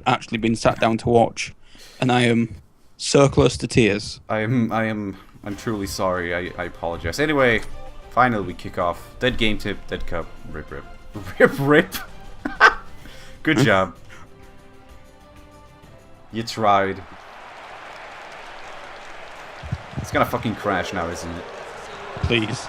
actually been sat down to watch, and I am so close to tears. I'm truly sorry. I apologize. Anyway, finally we kick off. Dead game tip, dead cup, rip rip. Rip rip. Good job. You tried. It's gonna fucking crash now, isn't it? Please.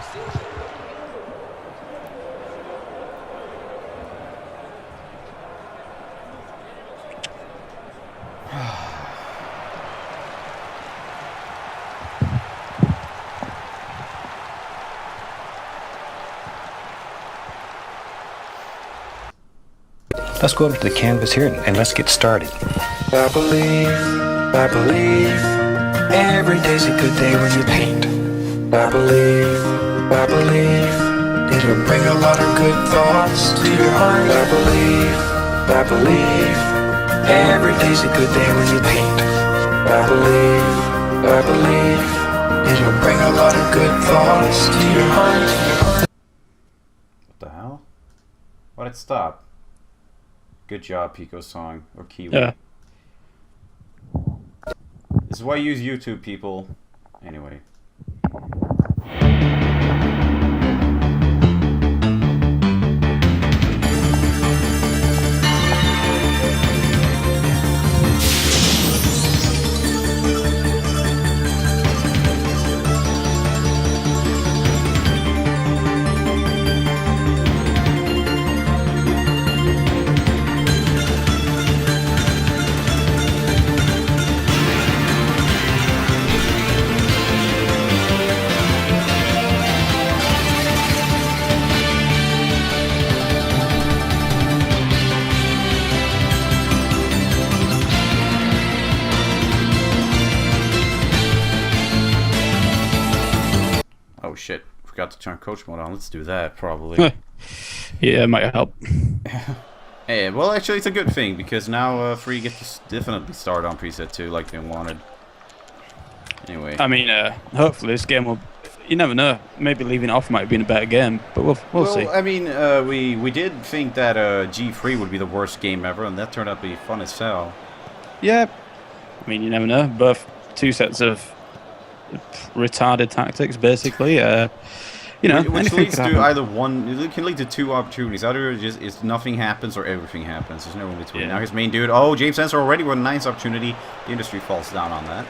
Let's go up to the canvas here and let's get started. I believe, every day's a good day when you paint. I believe, it'll bring a lot of good thoughts to your heart. I believe, every day's a good day when you paint. I believe, it'll bring a lot of good thoughts to your heart. What the hell? Why'd it stop? Good job, Pico song. Or Kiwi. Yeah. This is why I use YouTube, people. Anyway. Oh shit, forgot to turn coach mode on. Let's do that, probably. Yeah, it might help. Hey, well, actually, it's a good thing, because now Free get to definitely start on preset 2 like they wanted. Anyway. I mean, hopefully this game will... You never know. Maybe leaving it off might have been a better game, but we'll see. I mean, we did think that G3 would be the worst game ever, and that turned out to be fun as hell. Yeah. I mean, you never know. Both two sets of retarded tactics, basically. You know, which leads to either one. It can lead to two opportunities. Either just is nothing happens or everything happens. There's no in between. Yeah. Now his main dude. Oh, James Sensor already with a nice opportunity. The industry falls down on that.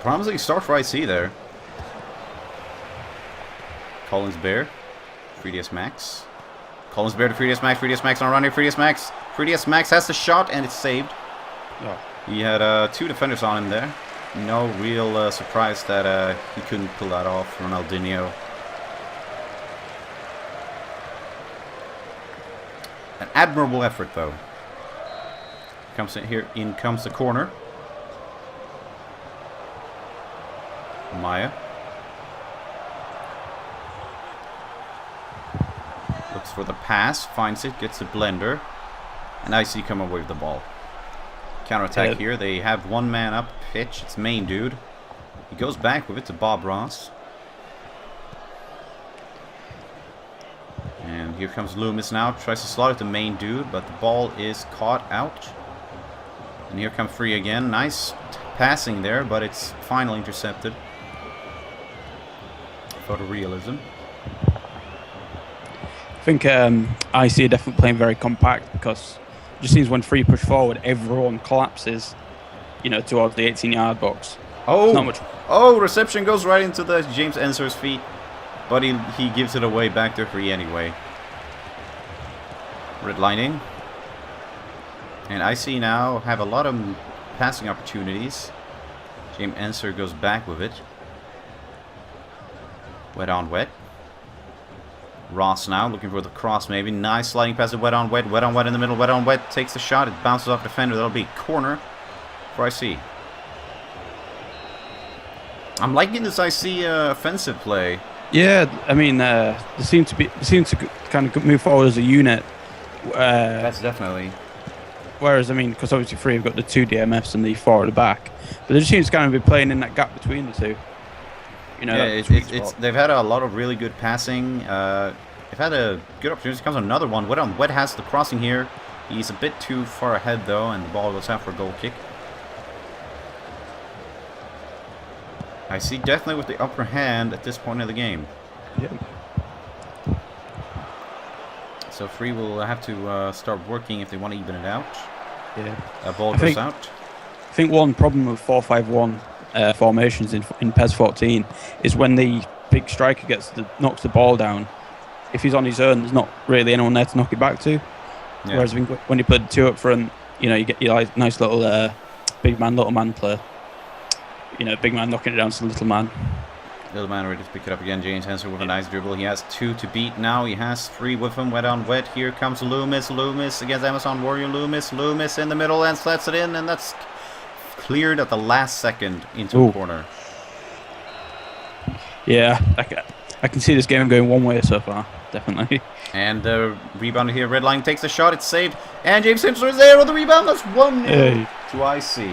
Promising start for IC there. Collins Bear, 3DS Max. Collins Bear to 3DS Max. 3DS Max on around here. 3DS Max. 3DS Max has the shot and it's saved. Oh. He had two defenders on him there. No real surprise that he couldn't pull that off, Ronaldinho. An admirable effort, though. Comes in here. In comes the corner. Maya. Looks for the pass, finds it, gets the blender, and IC come away with the ball. Counter-attack here. They have one man up pitch. It's main dude. He goes back with it to Bob Ross. And here comes Loomis now. Tries to slot it to main dude, but the ball is caught out. And here comes Free again. Nice passing there, but it's finally intercepted. Photorealism. I think IC are definitely playing very compact because it just seems when Free push forward, everyone collapses, you know, towards the 18-yard box. Oh, not much. Oh, reception goes right into the James Ensor's feet, but he gives it away back to Free anyway. Redlining. And IC now have a lot of passing opportunities. James Ensor goes back with it. Wet on wet. Ross now looking for the cross maybe. Nice sliding pass to wet on wet. Wet on wet in the middle. Wet on wet takes the shot. It bounces off the defender. That'll be corner for IC. I'm liking this IC offensive play. Yeah, I mean, they seem to kind of move forward as a unit. That's definitely. Whereas, I mean, because obviously Free have got the two DMFs and the four at the back, but they just seem to kind of be playing in that gap between the two. You know, yeah, they've had a lot of really good passing. they've had a good opportunity. Comes another one. Wet has the crossing here. He's a bit too far ahead though, and the ball goes out for a goal kick. I see definitely with the upper hand at this point of the game. Yeah. So Free will have to start working if they want to even it out. Yeah. Ball goes out. I think one problem with 4-5-1 formations in PES 14 is when the big striker knocks the ball down. If he's on his own, there's not really anyone there to knock it back to. Yeah. Whereas when you put two up front, you know, you get your nice little big man, little man play. You know, big man knocking it down to the little man. Little man ready to pick it up again. James Henson with a nice dribble. He has 2 to beat now. He has 3 with him. Wet on wet. Here comes Loomis. Loomis against Amazon Warrior. Loomis in the middle and slats it in, and that's cleared at the last second into a corner. Yeah, I can see this game going one way so far, definitely. And the rebound here. Red Line takes a shot. It's saved. And James Simpson is there with the rebound. That's 1-0 to IC.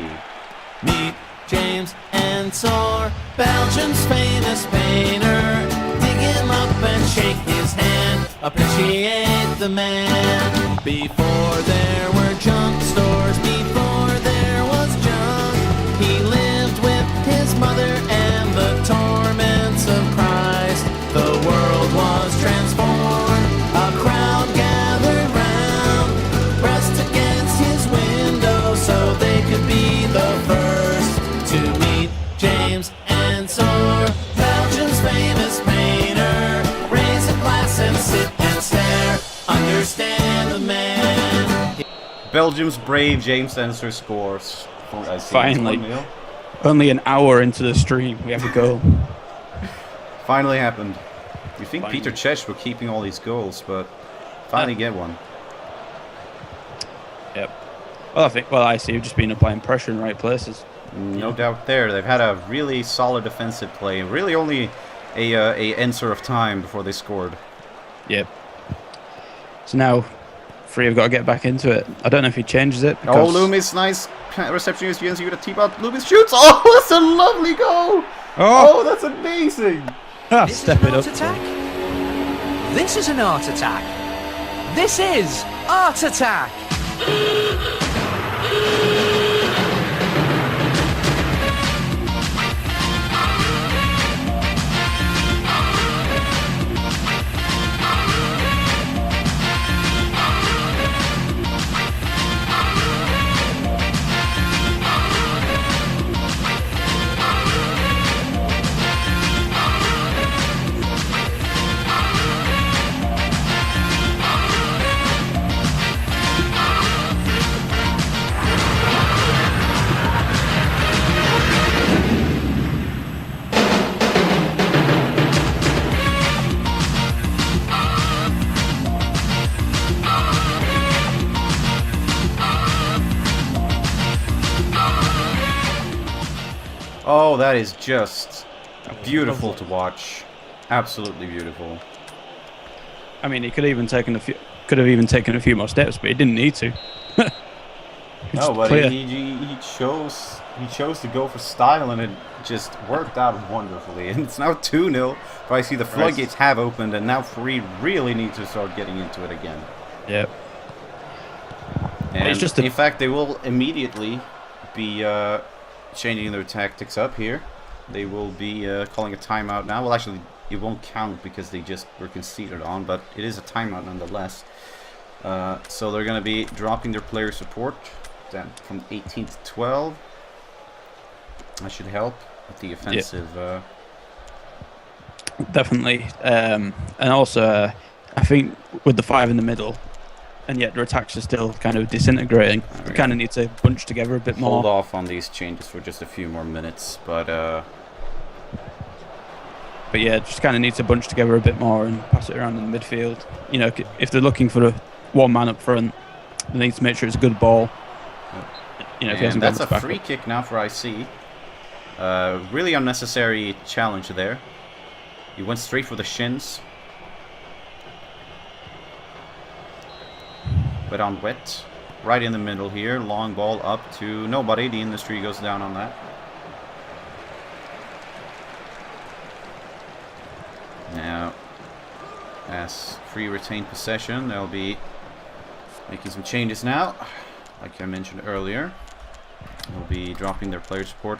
Meet James Ensor, Belgium's famous painter. Dig him up and shake his hand. Appreciate the man. Before there were junk stores, before there was junk, he lived with his mother and the torments of Christ. The world was transformed. A crowd gathered round, pressed against his window so they could be the first to meet James Ensor, Belgium's famous painter. Raise a glass and sit and stare. Understand the man. Belgium's brave James Ensor scores. Finally. Only an hour into the stream, we have a goal. Finally happened. You think Peter Cech were keeping all these goals, but finally get one. Yep. Well, I see you've just been applying pressure in the right places. No doubt there. They've had a really solid defensive play. Really only a answer of time before they scored. Yep. So now, Free have got to get back into it. I don't know if he changes it. Oh, Loomis, nice reception against UNC with a T-bot. Loomis shoots. Oh, that's a lovely goal. Oh, that's amazing. Step it up. Attack? This is an art attack. This is Art Attack. Oh, that is just beautiful to watch. Absolutely beautiful. I mean, he could have even taken a few more steps, but he didn't need to. No, but he chose to go for style, and it just worked out wonderfully. And it's now 2-0. But I see the floodgates have opened, and now Free really need to start getting into it again. Yep. And it's just in fact, they will immediately be changing their tactics up here. They will be calling a timeout now. Well, actually, it won't count because they just were conceded on, but it is a timeout nonetheless. So they're going to be dropping their player support then from 18 to 12. That should help with the offensive. Definitely. And also, I think with the 5 in the middle, and yet their attacks are still kind of disintegrating. We kind of need to bunch together a bit more. Hold off on these changes for just a few more minutes, but yeah, just kind of need to bunch together a bit more and pass it around in the midfield. You know, if they're looking for one man up front, they need to make sure it's a good ball. You know, if he hasn't that's a free kick now for IC. Really unnecessary challenge there. He went straight for the shins. Wet on wet. Right in the middle here. Long ball up to nobody. The industry goes down on that. Now, as Free retained possession. They'll be making some changes now, like I mentioned earlier. They'll be dropping their player support.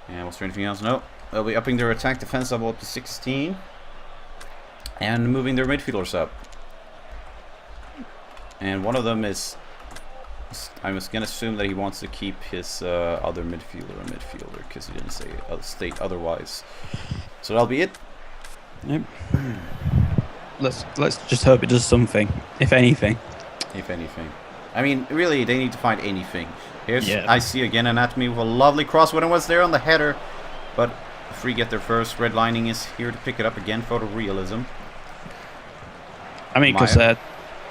And was there anything else? No. They'll be upping their attack defense level up to 16. And moving their midfielders up. And one of them is... I was going to assume that he wants to keep his other midfielder because he didn't say state otherwise. So that'll be it. Yep. Let's just hope it does something, if anything. If anything. I mean, really, they need to find anything. Here's I see again Anatomy with a lovely cross when it was there on the header. But Free get their first. Red Lining is here to pick it up again. Photorealism. I mean, because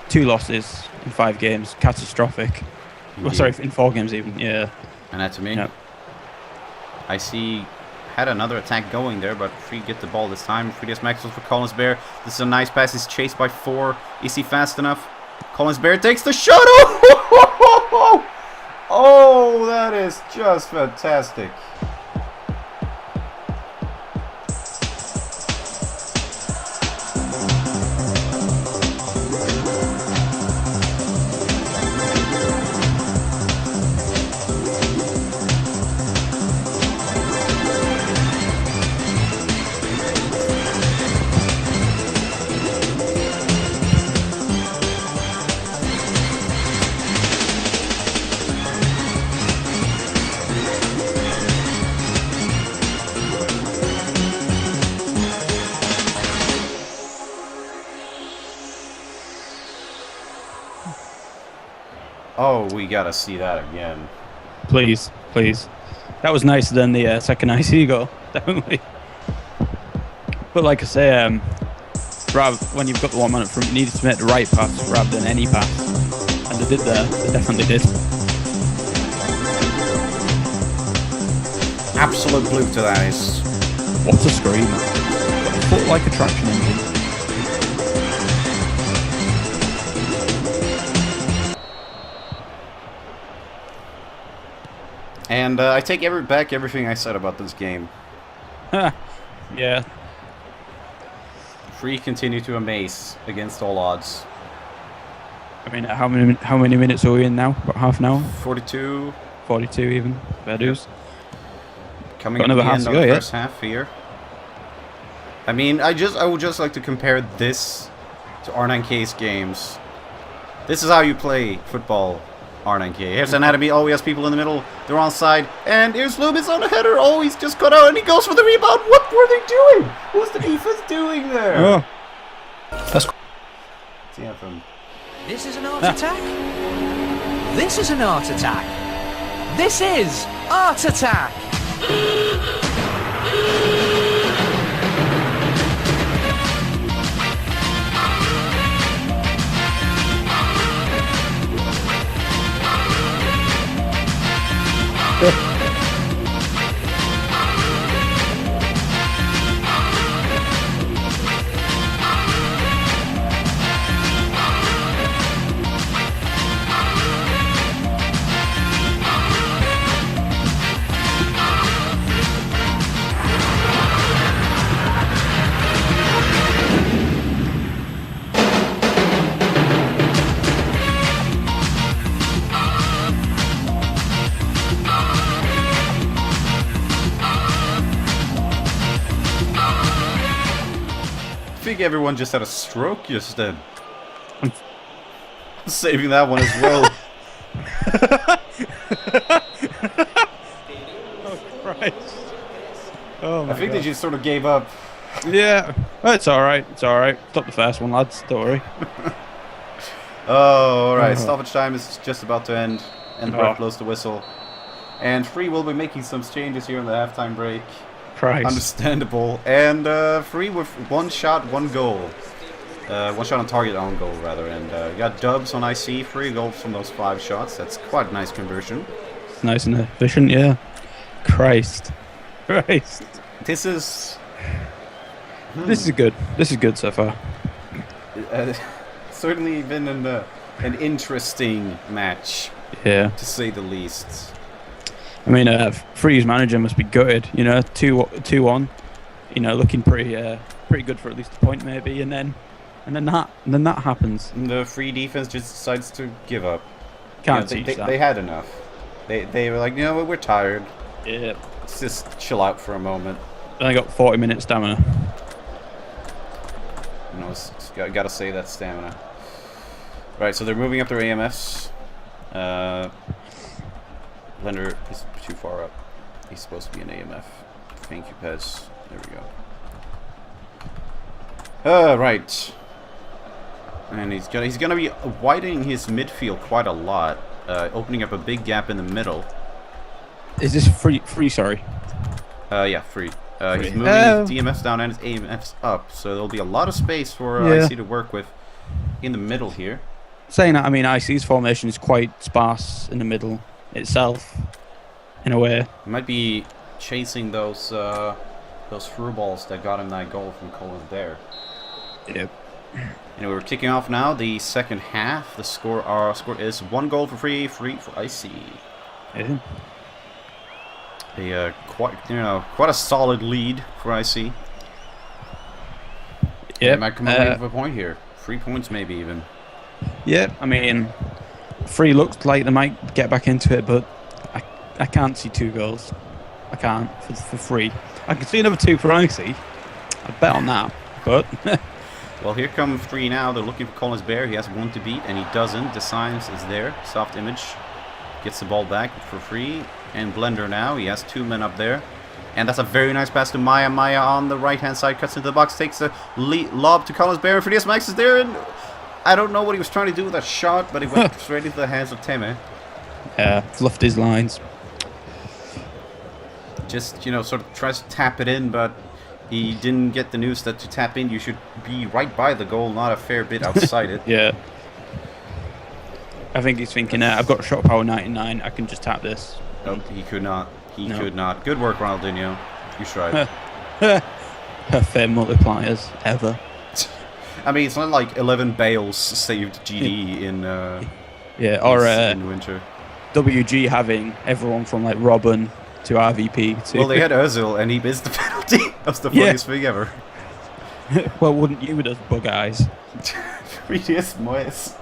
2 losses in 5 games, catastrophic. Well, sorry, in 4 games even, yeah. Anatomy. Yep. I see had another attack going there, but Free get the ball this time. Free gets Maxwell for Collins Bear. This is a nice pass. He's chased by 4. Is he fast enough? Collins Bear takes the shot. Oh, that is just fantastic. Oh, we gotta see that again. Please, please. That was nicer than the second IC goal, definitely. But like I say, rather, when you've got the 1 man up front, you needed to make the right pass rather than any pass. And they did there. They definitely did. Absolute blue to that is. What a screamer. Got a foot like a traction engine. And I take back everything I said about this game. Yeah. Free continue to amaze against all odds. I mean, how many minutes are we in now? About half an hour? 42. 42 even. Fair dues. Coming up to the end of the first half here. I mean, I would just like to compare this to R9K's games. This is how you play football, R9K. Here's Anatomy. Oh, he has people in the middle. They're on side. And here's Loomis on the header. Oh, he's just cut out and he goes for the rebound. What were they doing? What's the defense doing there? Oh. That's cool. It's the anthem. This is an art attack. This is an art attack. This is Art Attack. I think everyone just had a stroke just then. Saving that one as well. Oh, Christ. Oh, my I think God. they just sort of gave up. Yeah. Well, it's alright. It's alright. Stop the first one, lads. Don't worry. Oh, alright. Stoppage time is just about to end. And the ref blows the whistle. And Free will be making some changes here in the halftime break. Christ. Understandable. And Free with 1 shot, 1 goal. 1 shot on target, on goal rather. And you got dubs on IC, 3 goals from those 5 shots. That's quite a nice conversion. Nice and efficient, yeah. Christ. Christ. This is... This is good. This is good so far. Certainly been an interesting match, Yeah. to say the least. I mean, Free's manager must be gutted, you know, 2-1, you know, looking pretty pretty good for at least a point maybe, and then that happens. And the free defense just decides to give up. Can't You know, teach that. they had enough. They were like, you know what, we're tired. Yeah. Let's just chill out for a moment. Then I got 40 minutes stamina. You know, gotta save that stamina. Right, so they're moving up their AMFs. Blender is too far up. He's supposed to be an AMF. Thank you, Pez. There we go. Right. And he's gonna be widening his midfield quite a lot, opening up a big gap in the middle. Is this free? Sorry. Yeah, free. He's moving his DMFs down and his AMFs up, so there'll be a lot of space for IC to work with in the middle here. Saying that, I mean, IC's formation is quite sparse in the middle itself, in a way. He might be chasing those through balls that got him that goal from Collins there. Yep. Anyway, we're kicking off now the second half. The score, our score is 1 goal for free for IC. Yeah. Quite a solid lead for IC. Yeah. They might come away with a point here. 3 points maybe even. Yeah, I mean, free looks like they might get back into it, but I can't see 2 goals. I can't for free. I can see another 2 for IC. I'd bet on that, but... Well, here come free now. They're looking for Collins Bear. He has 1 to beat, and he doesn't. The signs is there. Soft image. Gets the ball back for free. And Blender now. He has 2 men up there. And that's a very nice pass to Maya. Maya on the right-hand side. Cuts into the box. Takes the lob to Collins Bear. And Phineas Max is there. And I don't know what he was trying to do with that shot, but it went straight into the hands of Teme. Yeah, fluffed his lines. Just, sort of tries to tap it in, but he didn't get the news that to tap in, you should be right by the goal, not a fair bit outside it. Yeah. I think he's thinking, I've got shot power 99, I can just tap this. Nope, he could not. He could not. Good work, Ronaldinho. You tried. Fair multipliers, ever. I mean, it's not like 11 Bales saved GD in in winter. WG having everyone from like Robin to RVP to... Well, they had Ozil and he missed the penalty. That's the funniest thing ever. Well, wouldn't you with those bug eyes? 3DS Moyes.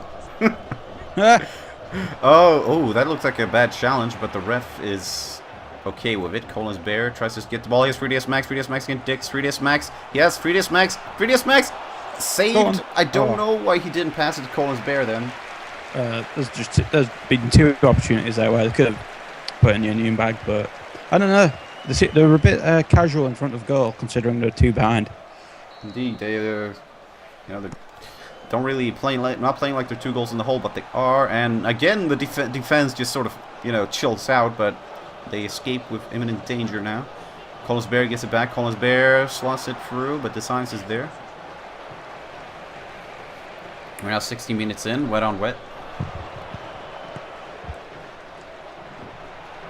Oh, that looks like a bad challenge, but the ref is okay with it. Collins Bear tries to get the ball. He has 3DS Max. 3DS Max against Dix. 3DS Max. Yes, 3DS Max. 3DS Max. Saved. I don't know why he didn't pass it to Collins Bear then. There's been 2 opportunities there where they could have put in the onion bag, but I don't know. They were a bit casual in front of goal, considering they're 2 behind. Indeed, they don't really not playing like they're 2 goals in the hole, but they are. And again, the defense just sort of chills out, but they escape with imminent danger now. Collins Bear gets it back. Collins Bear slots it through, but the science is there. We're now 60 minutes in, wet on wet.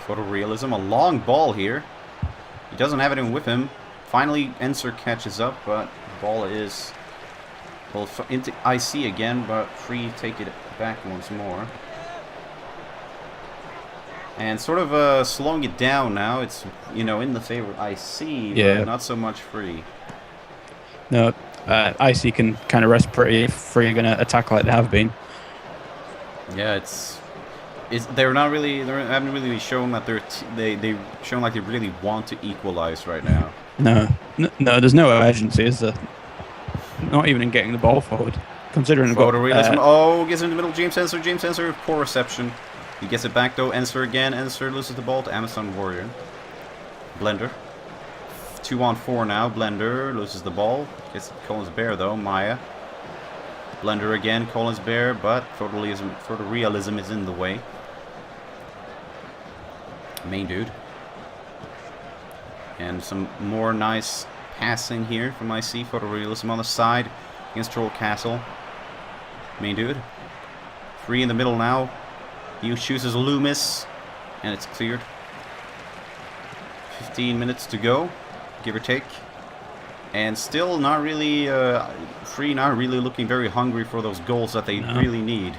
Photorealism, a long ball here. He doesn't have anyone with him. Finally, Enser catches up, but the ball is into IC again, but free take it back once more. And sort of slowing it down now. It's in the favor of IC, but not so much free. No, IC can kind of rest pretty if free are going to attack like they have been. Yeah, they haven't really shown that they shown like they really want to equalize right now. No, there's no urgency, is there? Not even in getting the ball forward. Considering Photorealism. Gets in the middle. James Enser, poor reception. He gets it back though. Enser again. Enser loses the ball to Amazon Warrior. Blender. 2-on-4 now. Blender loses the ball. Gets Collins Bear though. Maya. Blender again. Collins Bear, but photorealism is in the way. Main dude. And some more nice passing here from IC. Photorealism on the side against Troll Castle. Main dude. Free in the middle now. He chooses Loomis, and it's cleared. 15 minutes to go, give or take. And still not really, free not really looking very hungry for those goals that they really need.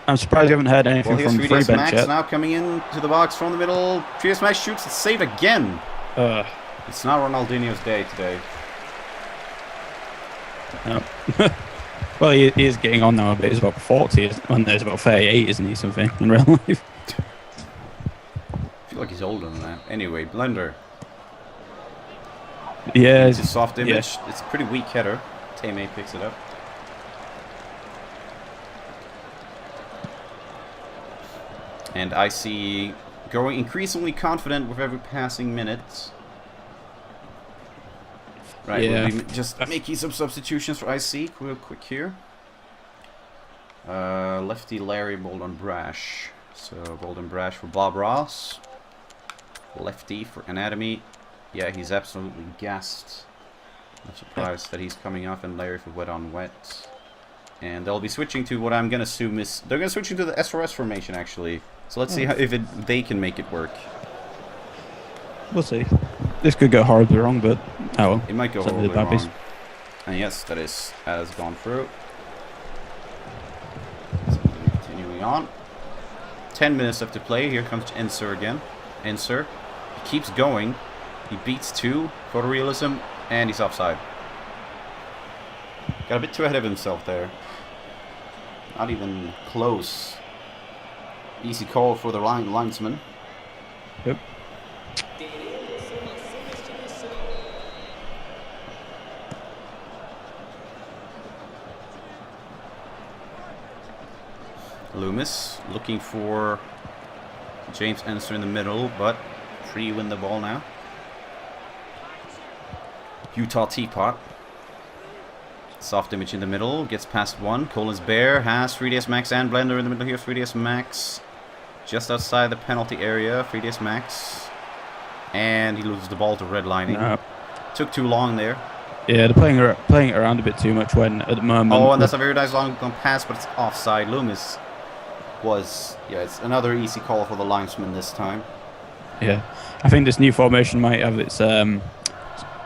I'm surprised you haven't heard anything from free bench Max yet. now coming into the box from the middle. 3DS Max shoots, it's saved again. It's not Ronaldinho's day today. No. Well, he is getting on now a bit. He's about 40, when there's about 38, isn't he? Something in real life. I feel like he's older than that. Anyway, blender. Yeah. It's a soft image. Yeah. It's a pretty weak header. Tame picks it up. And I see growing increasingly confident with every passing minute. Right, Yeah. we'll be just making some substitutions for IC real quick here. Lefty Larry, Bolden Brash. So Bolden Brash for Bob Ross. Lefty for Anatomy. Yeah, he's absolutely gassed. I'm surprised that he's coming off, and Larry for Wet on Wet. And they'll be switching to what I'm going to assume is... They're going to switch into the SRS formation, actually. So let's see how, if they can make it work. We'll see. This could go horribly wrong, but oh well. It might go Certainly horribly the Babbies. wrong. And yes, that has gone through. So continuing on. 10 minutes left to play. Here comes Ensor again. Ensor. He keeps going. He beats 2. Photorealism. And he's offside. Got a bit too ahead of himself there. Not even close. Easy call for the linesman. Yep. Loomis looking for James Ensor in the middle, but Free win the ball now. Utah Teapot. Soft image in the middle, gets past 1. Collins Bear has 3DS Max and Blender in the middle here. 3DS Max just outside the penalty area. 3DS Max. And he loses the ball to redlining. No. Took too long there. Yeah, they're playing it around a bit too much when at the moment. Oh, and that's a very nice long pass, but it's offside. Loomis was, yeah, it's another easy call for the linesman this time. Yeah, I think this new formation might have its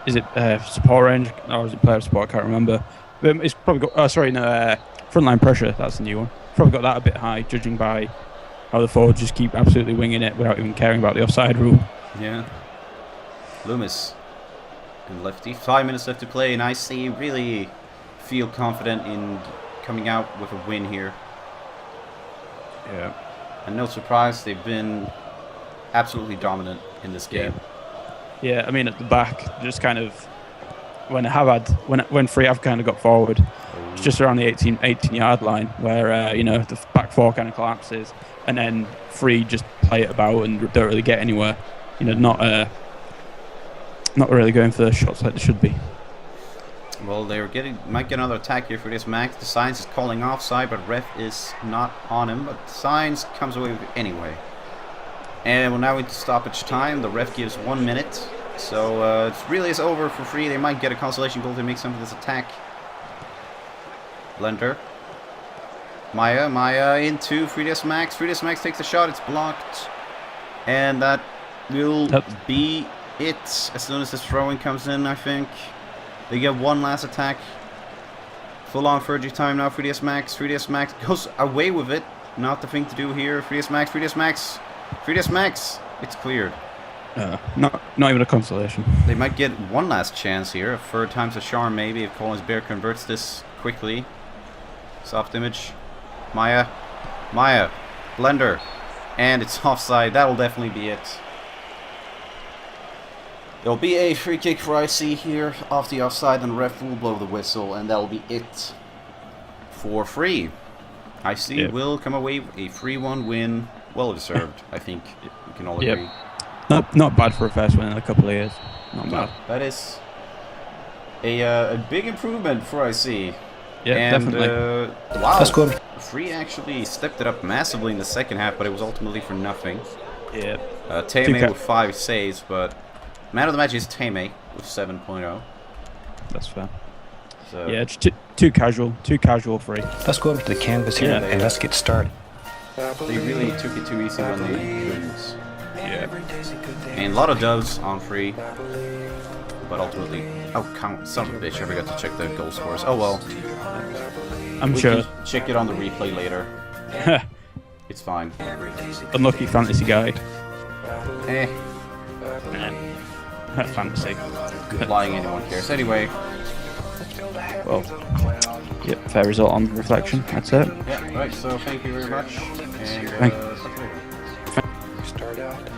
is it support range or is it player support? I can't remember. It's probably got frontline pressure. That's the new one. Probably got that a bit high, judging by how the forwards just keep absolutely winging it without even caring about the offside rule. Yeah. Loomis and lefty. 5 minutes left to play, and I see really feel confident in coming out with a win here. Yeah. And no surprise, they've been absolutely dominant in this game. Yeah, I mean at the back, just kind of when Free have kind of got forward, it's just around the 18 yard line where the back four kind of collapses, and then Free just play it about and don't really get anywhere. Not really going for the shots like they should be. Well, might get another attack here for this Max. The Signs is calling offside, but ref is not on him. But Signs comes away with it anyway. And we're now into stoppage time. The ref gives 1 minute. So it really is over for Free. They might get a consolation goal to make some of this attack. Blender. Maya into 3DS Max. 3DS Max takes the shot. It's blocked. And that will be it as soon as this throw-in comes in, I think. They get one last attack. Full on Fergie time now. 3DS Max. 3DS Max goes away with it. Not the thing to do here. 3DS Max. 3DS Max. 3DS Max. It's cleared. Not even a consolation. They might get one last chance here. A third time's a charm maybe if Collins Bear converts this quickly. Soft image. Maya. Blender. And it's offside. That'll definitely be it. There'll be a free kick for IC here off the offside, and the ref will blow the whistle, and that'll be it for Free. IC will come away with a 3-1 win. Well deserved, I think we can all agree. Not bad for a first win in a couple of years. Not bad. That is a big improvement for IC. Yeah, and, definitely. Wow. That's good. Free actually stepped it up massively in the second half, but it was ultimately for nothing. Yeah. Tame with 5 saves, but man of the match is Tame with 7.0. That's fair. So yeah, it's too casual Free. Let's go over to the canvas here and let's get started. They really took it too easy when they couldn't. Yeah. And a lot of doves on Free, but ultimately, son of a bitch! I forgot to check the goal scores. Oh well. I'm sure. We can check it on the replay later. It's fine. Unlucky fantasy guy. Eh. Fantasy. Lying anyone cares. Anyway, Well, yep, fair result on reflection. That's it. Yeah, right. So thank you very much. And, Thank- talk to you later. Start out.